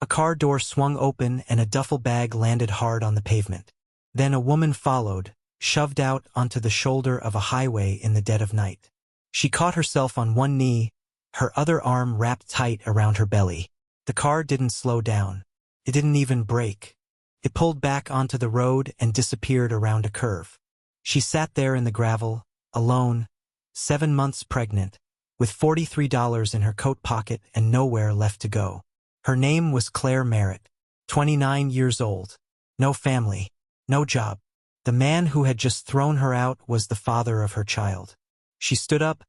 A car door swung open and a duffel bag landed hard on the pavement. Then a woman followed, shoved out onto the shoulder of a highway in the dead of night. She caught herself on one knee, her other arm wrapped tight around her belly. The car didn't slow down. It didn't even brake. It pulled back onto the road and disappeared around a curve. She sat there in the gravel, alone, 7 months pregnant, with $43 in her coat pocket and nowhere left to go. Her name was Claire Merritt, 29 years old. No family, no job. The man who had just thrown her out was the father of her child. She stood up,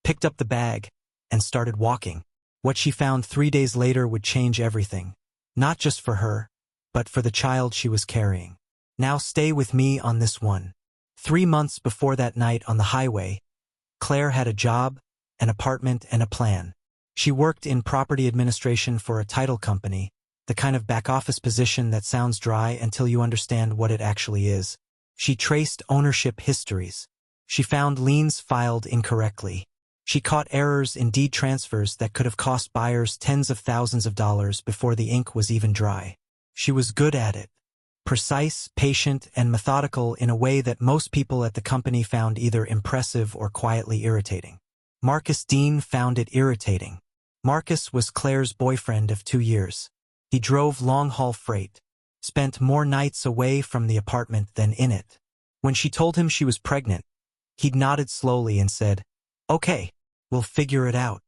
picked up the bag, and started walking. What she found 3 days later would change everything. Not just for her, but for the child she was carrying. Now stay with me on this one. 3 months before that night on the highway, Claire had a job, an apartment, and a plan. She worked in property administration for a title company, the kind of back-office position that sounds dry until you understand what it actually is. She traced ownership histories. She found liens filed incorrectly. She caught errors in deed transfers that could have cost buyers tens of thousands of dollars before the ink was even dry. She was good at it. Precise, patient, and methodical in a way that most people at the company found either impressive or quietly irritating. Marcus Dean found it irritating. Marcus was Claire's boyfriend of 2 years. He drove long-haul freight, spent more nights away from the apartment than in it. When she told him she was pregnant, he nodded slowly and said, "Okay, we'll figure it out."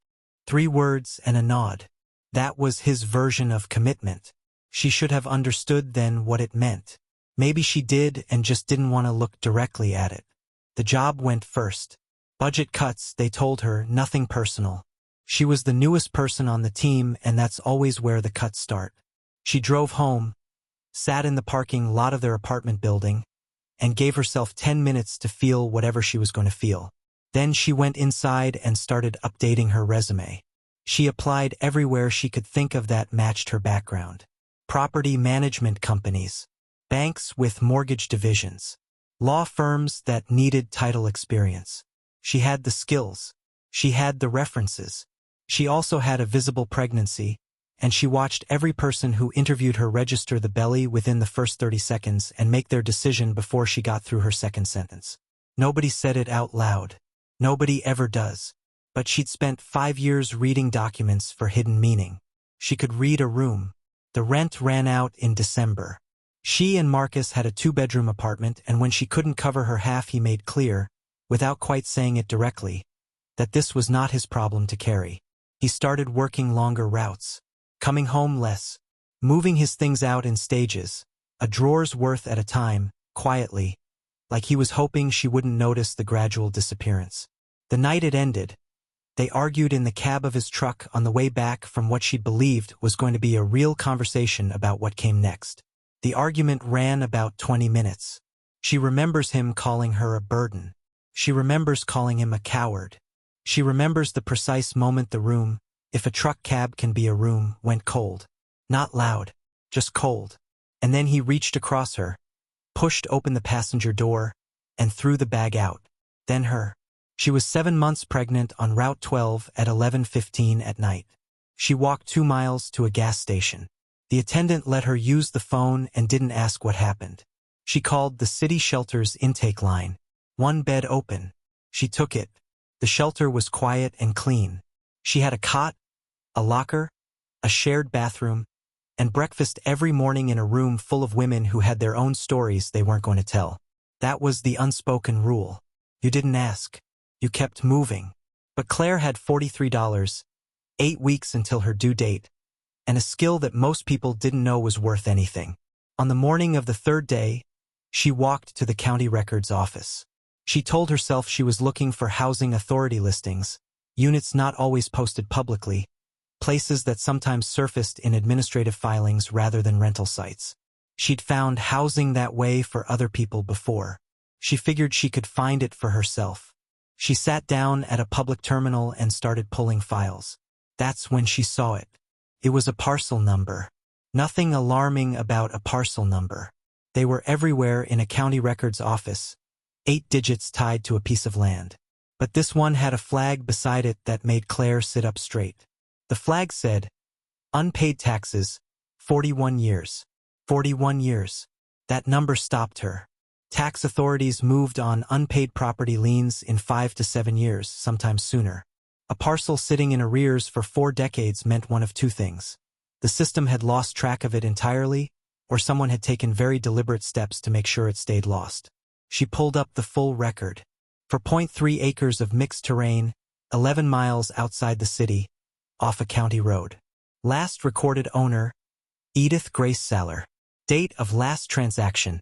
3 words and a nod. That was his version of commitment. She should have understood then what it meant. Maybe she did and just didn't want to look directly at it. The job went first. Budget cuts, they told her, nothing personal. She was the newest person on the team, and that's always where the cuts start. She drove home, sat in the parking lot of their apartment building, and gave herself 10 minutes to feel whatever she was going to feel. Then she went inside and started updating her resume. She applied everywhere she could think of that matched her background. Property management companies, banks with mortgage divisions, law firms that needed title experience. She had the skills. She had the references. She also had a visible pregnancy, and she watched every person who interviewed her register the belly within the first 30 seconds and make their decision before she got through her second sentence. Nobody said it out loud. Nobody ever does. But she'd spent 5 years reading documents for hidden meaning. She could read a room. The rent ran out in December. She and Marcus had a 2-bedroom apartment, and when she couldn't cover her half, he made clear, without quite saying it directly, that this was not his problem to carry. He started working longer routes, coming home less, moving his things out in stages, a drawer's worth at a time, quietly, like he was hoping she wouldn't notice the gradual disappearance. The night it ended, they argued in the cab of his truck on the way back from what she'd believed was going to be a real conversation about what came next. The argument ran about 20 minutes. She remembers him calling her a burden. She remembers calling him a coward. She remembers the precise moment the room, if a truck cab can be a room, went cold. Not loud, just cold. And then he reached across her, pushed open the passenger door, and threw the bag out. Then her. She was 7 months pregnant on Route 12 at 11:15 at night. She walked 2 miles to a gas station. The attendant let her use the phone and didn't ask what happened. She called the city shelter's intake line. 1 bed open. She took it. The shelter was quiet and clean. She had a cot, a locker, a shared bathroom, and breakfast every morning in a room full of women who had their own stories they weren't going to tell. That was the unspoken rule. You didn't ask. You kept moving. But Claire had $43, 8 weeks until her due date, and a skill that most people didn't know was worth anything. On the morning of the 3rd day, she walked to the county records office. She told herself she was looking for housing authority listings, units not always posted publicly, places that sometimes surfaced in administrative filings rather than rental sites. She'd found housing that way for other people before. She figured she could find it for herself. She sat down at a public terminal and started pulling files. That's when she saw it. It was a parcel number. Nothing alarming about a parcel number. They were everywhere in a county records office, 8 digits tied to a piece of land. But this one had a flag beside it that made Claire sit up straight. The flag said, "Unpaid taxes, 41 years. 41 years. That number stopped her. Tax authorities moved on unpaid property liens in 5 to 7 years, sometimes sooner. A parcel sitting in arrears for 4 decades meant one of two things. The system had lost track of it entirely, or someone had taken very deliberate steps to make sure it stayed lost. She pulled up the full record. For 0.3 acres of mixed terrain, 11 miles outside the city, off a county road. Last recorded owner, Edith Grace Saller. Date of last transaction,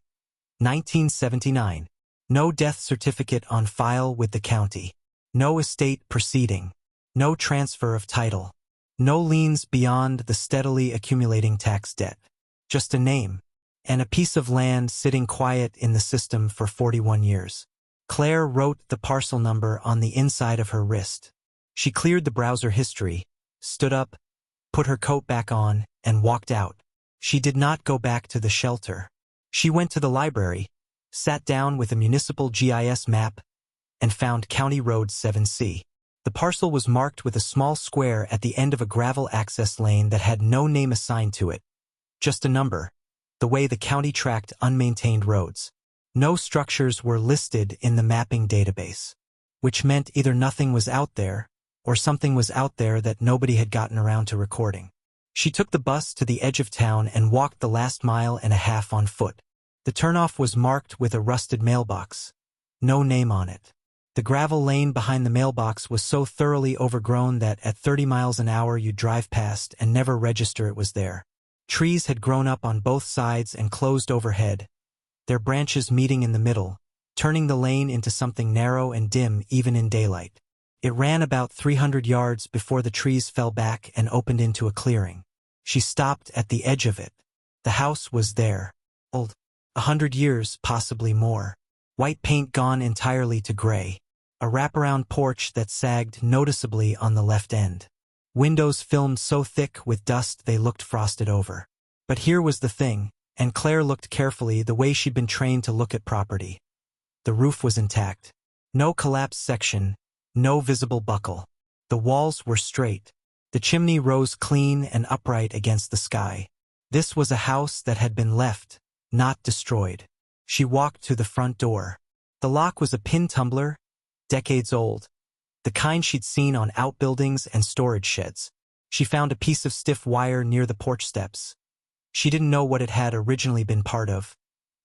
1979. No death certificate on file with the county. No estate proceeding. No transfer of title. No liens beyond the steadily accumulating tax debt. Just a name, and a piece of land sitting quiet in the system for 41 years. Claire wrote the parcel number on the inside of her wrist. She cleared the browser history, stood up, put her coat back on, and walked out. She did not go back to the shelter. She went to the library, sat down with a municipal GIS map, and found County Road 7C. The parcel was marked with a small square at the end of a gravel access lane that had no name assigned to it. Just a number, the way the county tracked unmaintained roads. No structures were listed in the mapping database, which meant either nothing was out there, or something was out there that nobody had gotten around to recording. She took the bus to the edge of town and walked the last mile and a half on foot. The turnoff was marked with a rusted mailbox. No name on it. The gravel lane behind the mailbox was so thoroughly overgrown that at 30 miles an hour you'd drive past and never register it was there. Trees had grown up on both sides and closed overhead, their branches meeting in the middle, turning the lane into something narrow and dim even in daylight. It ran about 300 yards before the trees fell back and opened into a clearing. She stopped at the edge of it. The house was there. Old. 100 years, possibly more. White paint gone entirely to gray. A wraparound porch that sagged noticeably on the left end. Windows filmed so thick with dust they looked frosted over. But here was the thing, and Claire looked carefully the way she'd been trained to look at property. The roof was intact. No collapsed section, no visible buckle. The walls were straight. The chimney rose clean and upright against the sky. This was a house that had been left, not destroyed. She walked to the front door. The lock was a pin tumbler, decades old, the kind she'd seen on outbuildings and storage sheds. She found a piece of stiff wire near the porch steps. She didn't know what it had originally been part of,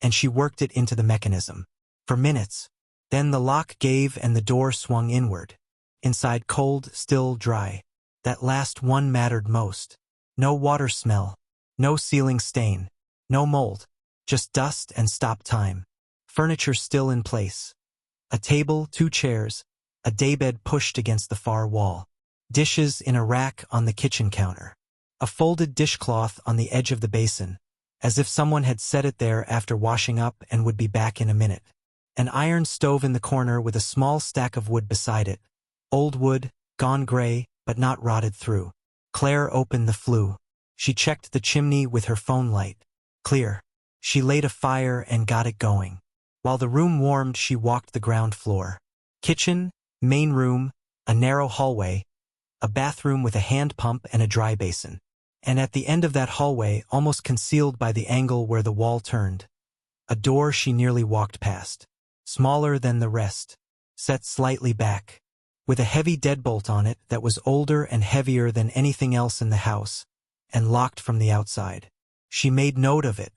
and she worked it into the mechanism. For minutes. Then the lock gave and the door swung inward. Inside cold, still dry. That last one mattered most. No water smell. No ceiling stain. No mold. Just dust and stop time. Furniture still in place. A table, 2 chairs, a daybed pushed against the far wall. Dishes in a rack on the kitchen counter. A folded dishcloth on the edge of the basin, as if someone had set it there after washing up and would be back in a minute. An iron stove in the corner with a small stack of wood beside it. Old wood, gone gray, but not rotted through. Claire opened the flue. She checked the chimney with her phone light. Clear. She laid a fire and got it going. While the room warmed, she walked the ground floor. Kitchen, main room, a narrow hallway, a bathroom with a hand pump and a dry basin. And at the end of that hallway, almost concealed by the angle where the wall turned, a door she nearly walked past. Smaller than the rest, set slightly back, with a heavy deadbolt on it that was older and heavier than anything else in the house, and locked from the outside. She made note of it.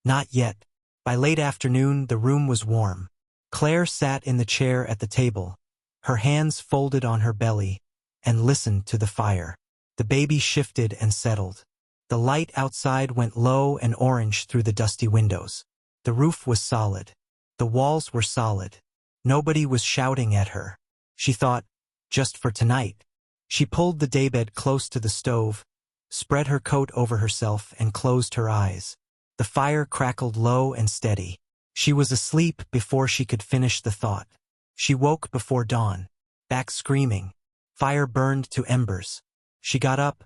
Not yet. By late afternoon, the room was warm. Claire sat in the chair at the table, her hands folded on her belly, and listened to the fire. The baby shifted and settled. The light outside went low and orange through the dusty windows. The roof was solid. The walls were solid. Nobody was shouting at her. She thought, just for tonight. She pulled the daybed close to the stove, spread her coat over herself, and closed her eyes. The fire crackled low and steady. She was asleep before she could finish the thought. She woke before dawn, back screaming. Fire burned to embers. She got up,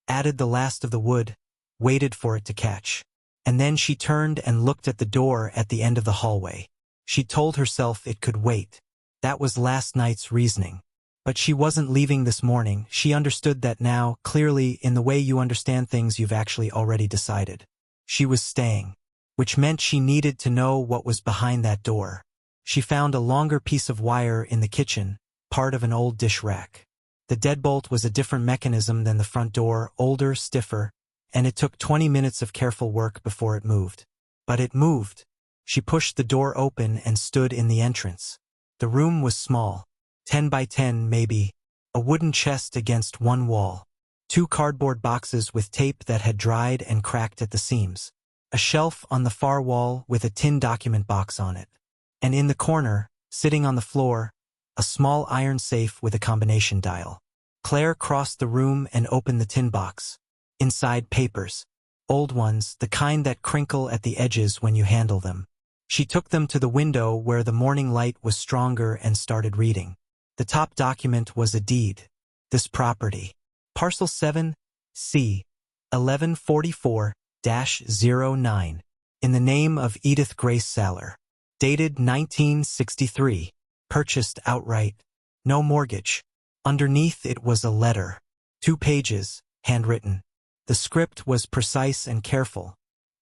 added the last of the wood, waited for it to catch. And then she turned and looked at the door at the end of the hallway. She told herself it could wait. That was last night's reasoning. But she wasn't leaving this morning. She understood that now, clearly, in the way you understand things you've actually already decided. She was staying, which meant she needed to know what was behind that door. She found a longer piece of wire in the kitchen, part of an old dish rack. The deadbolt was a different mechanism than the front door, older, stiffer, and it took 20 minutes of careful work before it moved. But it moved. She pushed the door open and stood in the entrance. The room was small, 10 by 10 maybe, a wooden chest against one wall, 2 cardboard boxes with tape that had dried and cracked at the seams, a shelf on the far wall with a tin document box on it, and in the corner, sitting on the floor, a small iron safe with a combination dial. Claire crossed the room and opened the tin box. Inside, papers. Old ones, the kind that crinkle at the edges when you handle them. She took them to the window where the morning light was stronger and started reading. The top document was a deed. This property. Parcel 7, C, 1144-09. In the name of Edith Grace Saller. Dated 1963. Purchased outright. No mortgage. Underneath it was a letter. 2 pages, handwritten. The script was precise and careful.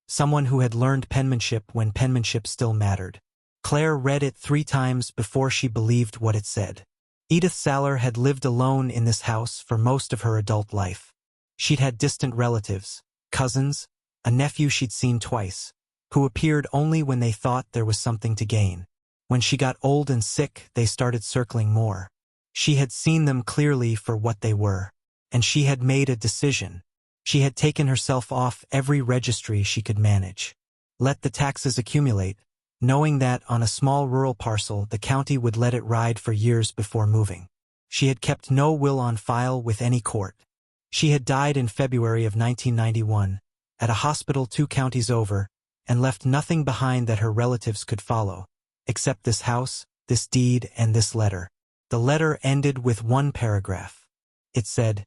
Someone who had learned penmanship when penmanship still mattered. Claire read it 3 times before she believed what it said. Edith Saller had lived alone in this house for most of her adult life. She'd had distant relatives, cousins, a nephew she'd seen twice, who appeared only when they thought there was something to gain. When she got old and sick, they started circling more. She had seen them clearly for what they were, and she had made a decision. She had taken herself off every registry she could manage. Let the taxes accumulate, knowing that on a small rural parcel the county would let it ride for years before moving. She had kept no will on file with any court. She had died in February of 1991, at a hospital 2 counties over, and left nothing behind that her relatives could follow, except this house, this deed, and this letter. The letter ended with 1 paragraph. It said,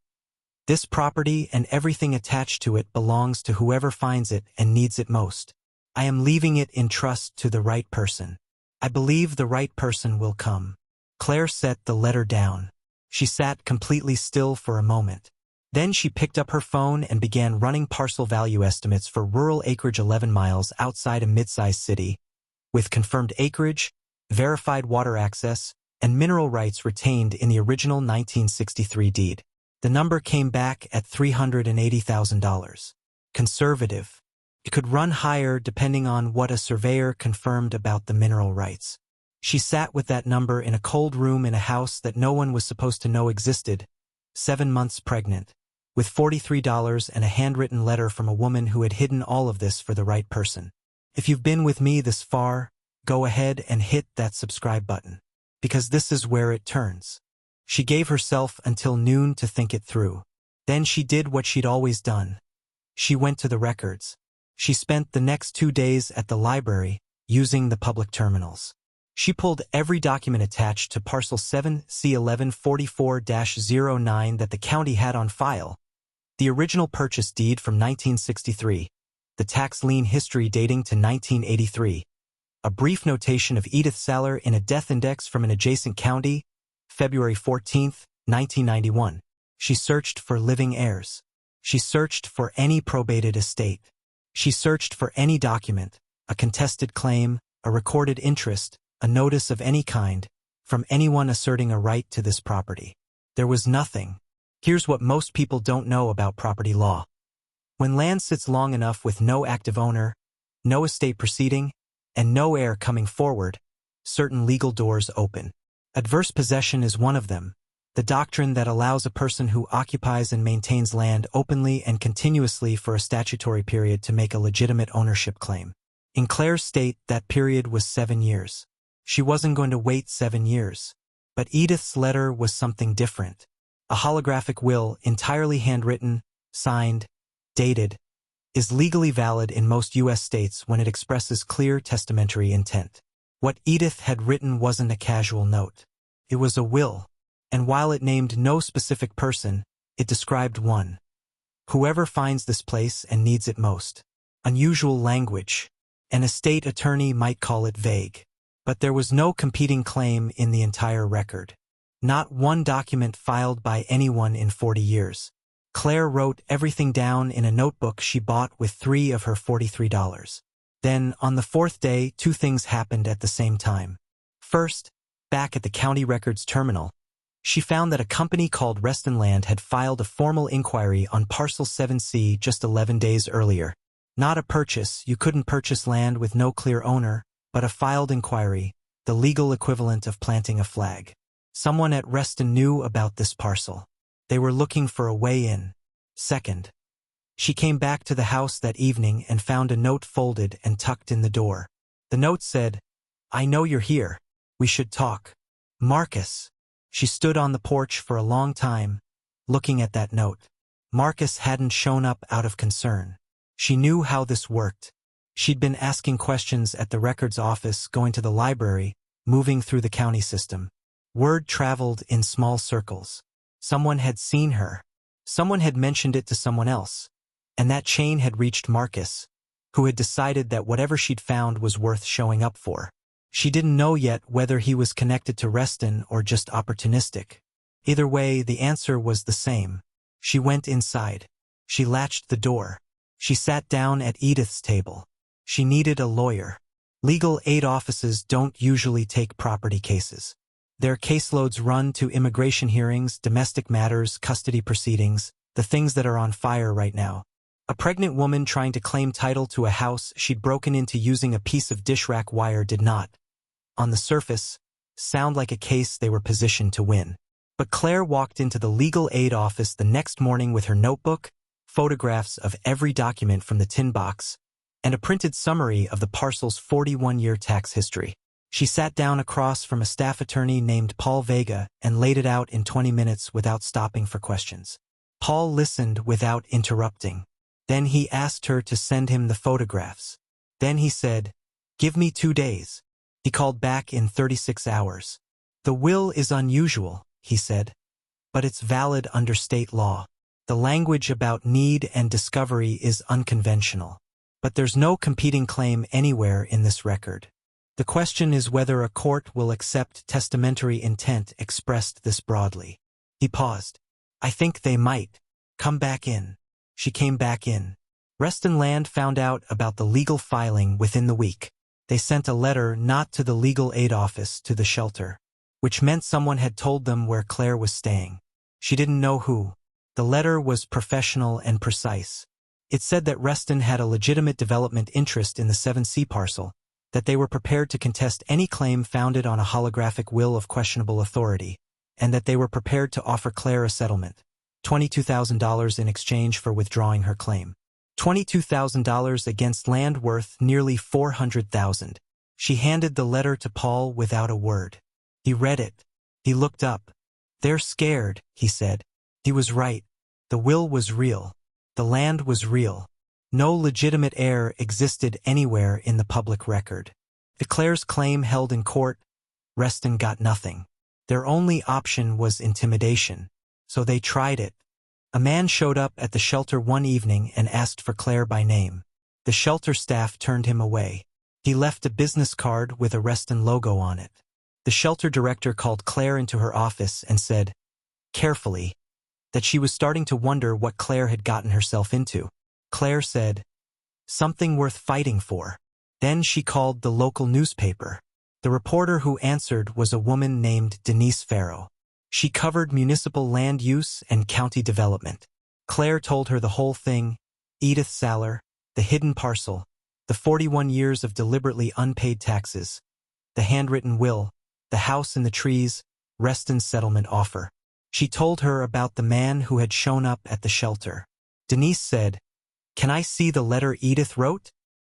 "This property and everything attached to it belongs to whoever finds it and needs it most. I am leaving it in trust to the right person. I believe the right person will come." Claire set the letter down. She sat completely still for a moment. Then she picked up her phone and began running parcel value estimates for rural acreage 11 miles outside a mid-sized city, with confirmed acreage, verified water access, and mineral rights retained in the original 1963 deed. The number came back at $380,000. Conservative. It could run higher depending on what a surveyor confirmed about the mineral rights. She sat with that number in a cold room in a house that no one was supposed to know existed, 7 months pregnant, with $43 and a handwritten letter from a woman who had hidden all of this for the right person. If you've been with me this far, go ahead and hit that subscribe button, because this is where it turns. She gave herself until noon to think it through. Then she did what she'd always done. She went to the records. She spent the next 2 days at the library, using the public terminals. She pulled every document attached to Parcel 7 C1144-09 that the county had on file, the original purchase deed from 1963, the tax lien history dating to 1983, a brief notation of Edith Saller in a death index from an adjacent county, February 14, 1991. She searched for living heirs. She searched for any probated estate. She searched for any document, a contested claim, a recorded interest, a notice of any kind, from anyone asserting a right to this property. There was nothing. Here's what most people don't know about property law. When land sits long enough with no active owner, no estate proceeding, and no heir coming forward, certain legal doors open. Adverse possession is one of them, the doctrine that allows a person who occupies and maintains land openly and continuously for a statutory period to make a legitimate ownership claim. In Claire's state, that period was 7 years. She wasn't going to wait 7 years. But Edith's letter was something different. A holographic will, entirely handwritten, signed, dated, is legally valid in most U.S. states when it expresses clear testamentary intent. What Edith had written wasn't a casual note. It was a will, and while it named no specific person, it described one. Whoever finds this place and needs it most. Unusual language. An estate attorney might call it vague. But there was no competing claim in the entire record. Not one document filed by anyone in 40 years. Claire wrote everything down in a notebook she bought with $3 of her $43. Then, on the fourth day, two things happened at the same time. First, back at the county records terminal, she found that a company called Reston Land had filed a formal inquiry on Parcel 7C just 11 days earlier. Not a purchase, you couldn't purchase land with no clear owner, but a filed inquiry, the legal equivalent of planting a flag. Someone at Reston knew about this parcel. They were looking for a way in. Second, she came back to the house that evening and found a note folded and tucked in the door. The note said, "I know you're here. We should talk. Marcus." She stood on the porch for a long time, looking at that note. Marcus hadn't shown up out of concern. She knew how this worked. She'd been asking questions at the records office, going to the library, moving through the county system. Word traveled in small circles. Someone had seen her. Someone had mentioned it to someone else. And that chain had reached Marcus, who had decided that whatever she'd found was worth showing up for. She didn't know yet whether he was connected to Reston or just opportunistic. Either way, the answer was the same. She went inside. She latched the door. She sat down at Edith's table. She needed a lawyer. Legal aid offices don't usually take property cases. Their caseloads run to immigration hearings, domestic matters, custody proceedings, the things that are on fire right now. A pregnant woman trying to claim title to a house she'd broken into using a piece of dish rack wire did not, on the surface, sound like a case they were positioned to win. But Claire walked into the legal aid office the next morning with her notebook, photographs of every document from the tin box, and a printed summary of the parcel's 41-year tax history. She sat down across from a staff attorney named Paul Vega and laid it out in 20 minutes without stopping for questions. Paul listened without interrupting. Then he asked her to send him the photographs. Then he said, "Give me 2 days." He called back in 36 hours. "The will is unusual," he said, "but it's valid under state law. The language about need and discovery is unconventional. But there's no competing claim anywhere in this record. The question is whether a court will accept testamentary intent expressed this broadly." He paused. "I think they might. Come back in." She came back in. Reston Land found out about the legal filing within the week. They sent a letter not to the legal aid office, to the shelter, which meant someone had told them where Claire was staying. She didn't know who. The letter was professional and precise. It said that Reston had a legitimate development interest in the 7C parcel, that they were prepared to contest any claim founded on a holographic will of questionable authority, and that they were prepared to offer Claire a settlement, $22,000 in exchange for withdrawing her claim. $22,000 against land worth nearly $400,000. She handed the letter to Paul without a word. He read it. He looked up. "They're scared," he said. He was right. The will was real. The land was real. No legitimate heir existed anywhere in the public record. The Claire's claim held in court. Reston got nothing. Their only option was intimidation. So they tried it. A man showed up at the shelter one evening and asked for Claire by name. The shelter staff turned him away. He left a business card with a Reston logo on it. The shelter director called Claire into her office and said, carefully, that she was starting to wonder what Claire had gotten herself into. Claire said, "Something worth fighting for." Then she called the local newspaper. The reporter who answered was a woman named Denise Farrow. She covered municipal land use and county development. Claire told her the whole thing: Edith Saller, the hidden parcel, the 41 years of deliberately unpaid taxes, the handwritten will, the house in the trees, Reston's settlement offer. She told her about the man who had shown up at the shelter. Denise said, "Can I see the letter Edith wrote?"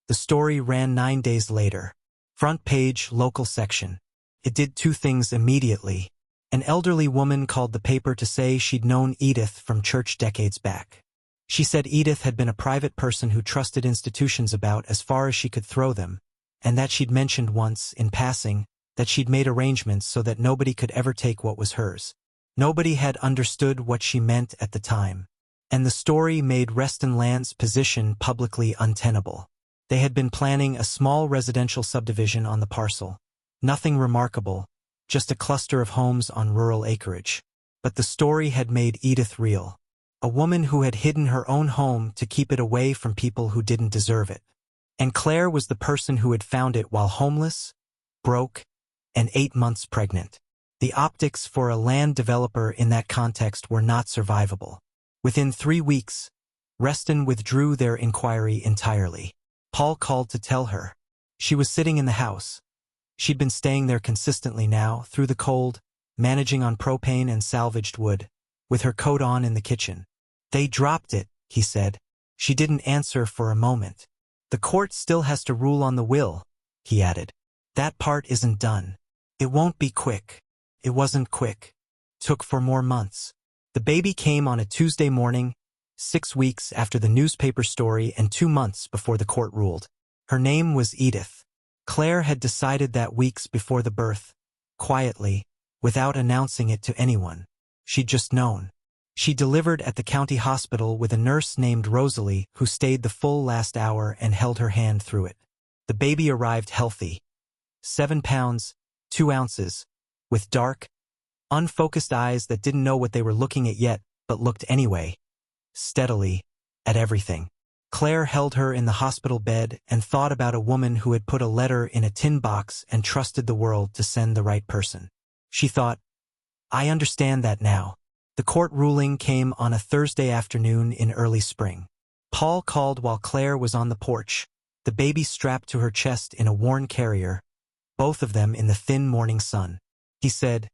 The story ran 9 days later. Front page, local section. It did 2 things immediately. An elderly woman called the paper to say she'd known Edith from church decades back. She said Edith had been a private person who trusted institutions about as far as she could throw them, and that she'd mentioned once, in passing, that she'd made arrangements so that nobody could ever take what was hers. Nobody had understood what she meant at the time. And the story made Reston Land's position publicly untenable. They had been planning a small residential subdivision on the parcel. Nothing remarkable, just a cluster of homes on rural acreage. But the story had made Edith real. A woman who had hidden her own home to keep it away from people who didn't deserve it. And Claire was the person who had found it while homeless, broke, and 8 months pregnant. The optics for a land developer in that context were not survivable. Within 3 weeks, Reston withdrew their inquiry entirely. Paul called to tell her. She was sitting in the house. She'd been staying there consistently now, through the cold, managing on propane and salvaged wood, with her coat on in the kitchen. They dropped it, he said. She didn't answer for a moment. The court still has to rule on the will, he added. That part isn't done. It won't be quick. It wasn't quick. Took 4 more months. The baby came on a Tuesday morning, 6 weeks after the newspaper story and 2 months before the court ruled. Her name was Edith. Claire had decided that weeks before the birth, quietly, without announcing it to anyone. She'd just known. She delivered at the county hospital with a nurse named Rosalie who stayed the full last hour and held her hand through it. The baby arrived healthy. 7 pounds, 2 ounces, with dark, unfocused eyes that didn't know what they were looking at yet, but looked anyway, steadily, at everything. Claire held her in the hospital bed and thought about a woman who had put a letter in a tin box and trusted the world to send the right person. She thought, I understand that now. The court ruling came on a Thursday afternoon in early spring. Paul called while Claire was on the porch, the baby strapped to her chest in a worn carrier, both of them in the thin morning sun. He said,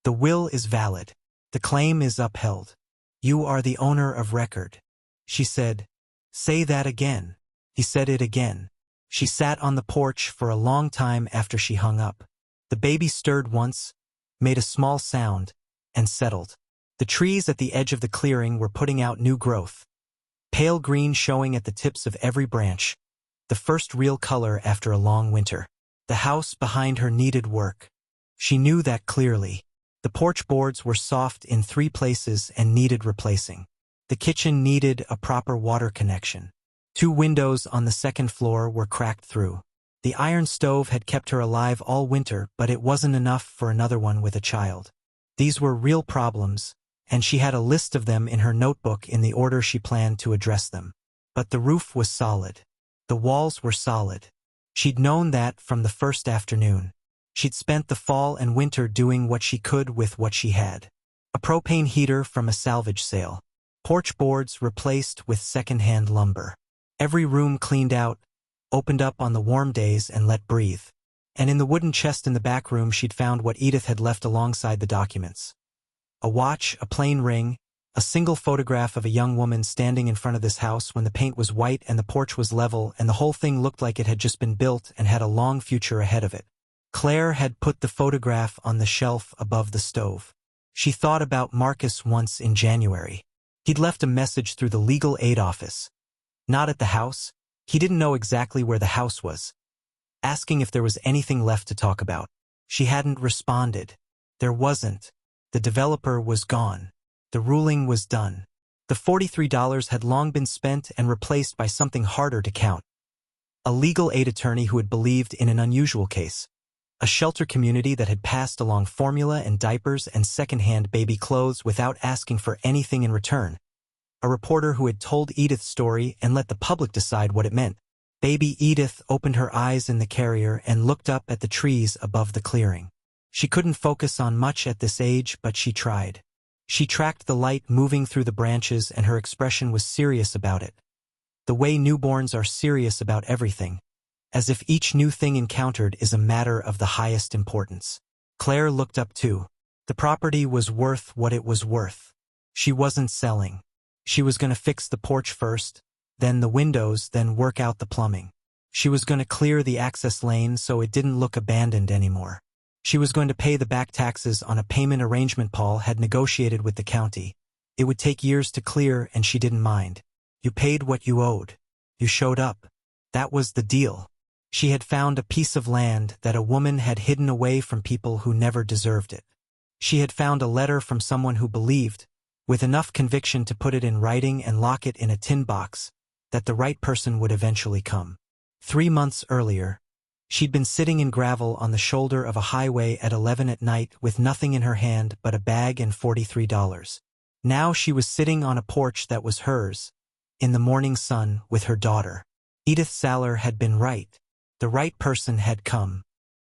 The will is valid. The claim is upheld. You are the owner of record. She said, Say that again. He said it again. She sat on the porch for a long time after she hung up. The baby stirred once, made a small sound, and settled. The trees at the edge of the clearing were putting out new growth, pale green showing at the tips of every branch, the first real color after a long winter. The house behind her needed work. She knew that clearly. The porch boards were soft in 3 places and needed replacing. The kitchen needed a proper water connection. 2 windows on the 2nd floor were cracked through. The iron stove had kept her alive all winter, but it wasn't enough for another one with a child. These were real problems, and she had a list of them in her notebook in the order she planned to address them. But the roof was solid. The walls were solid. She'd known that from the first afternoon. She'd spent the fall and winter doing what she could with what she had. A propane heater from a salvage sale. Porch boards replaced with second-hand lumber. Every room cleaned out, opened up on the warm days and let breathe. And in the wooden chest in the back room she'd found what Edith had left alongside the documents. A watch, a plain ring, a single photograph of a young woman standing in front of this house when the paint was white and the porch was level and the whole thing looked like it had just been built and had a long future ahead of it. Claire had put the photograph on the shelf above the stove. She thought about Marcus once in January. He'd left a message through the legal aid office. Not at the house. He didn't know exactly where the house was. Asking if there was anything left to talk about. She hadn't responded. There wasn't. The developer was gone. The ruling was done. The $43 had long been spent and replaced by something harder to count. A legal aid attorney who had believed in an unusual case. A shelter community that had passed along formula and diapers and second-hand baby clothes without asking for anything in return. A reporter who had told Edith's story and let the public decide what it meant. Baby Edith opened her eyes in the carrier and looked up at the trees above the clearing. She couldn't focus on much at this age, but she tried. She tracked the light moving through the branches and her expression was serious about it. The way newborns are serious about everything. As if each new thing encountered is a matter of the highest importance. Claire looked up too. The property was worth what it was worth. She wasn't selling. She was going to fix the porch first, then the windows, then work out the plumbing. She was going to clear the access lane so it didn't look abandoned anymore. She was going to pay the back taxes on a payment arrangement Paul had negotiated with the county. It would take years to clear and she didn't mind. You paid what you owed. You showed up. That was the deal. She had found a piece of land that a woman had hidden away from people who never deserved it. She had found a letter from someone who believed, with enough conviction to put it in writing and lock it in a tin box, that the right person would eventually come. 3 months earlier, She'd been sitting in gravel on the shoulder of a highway at 11 at night with nothing in her hand but a bag and $43. Now she was sitting on a porch that was hers, in the morning sun with her daughter. Edith Saller had been right. The right person had come.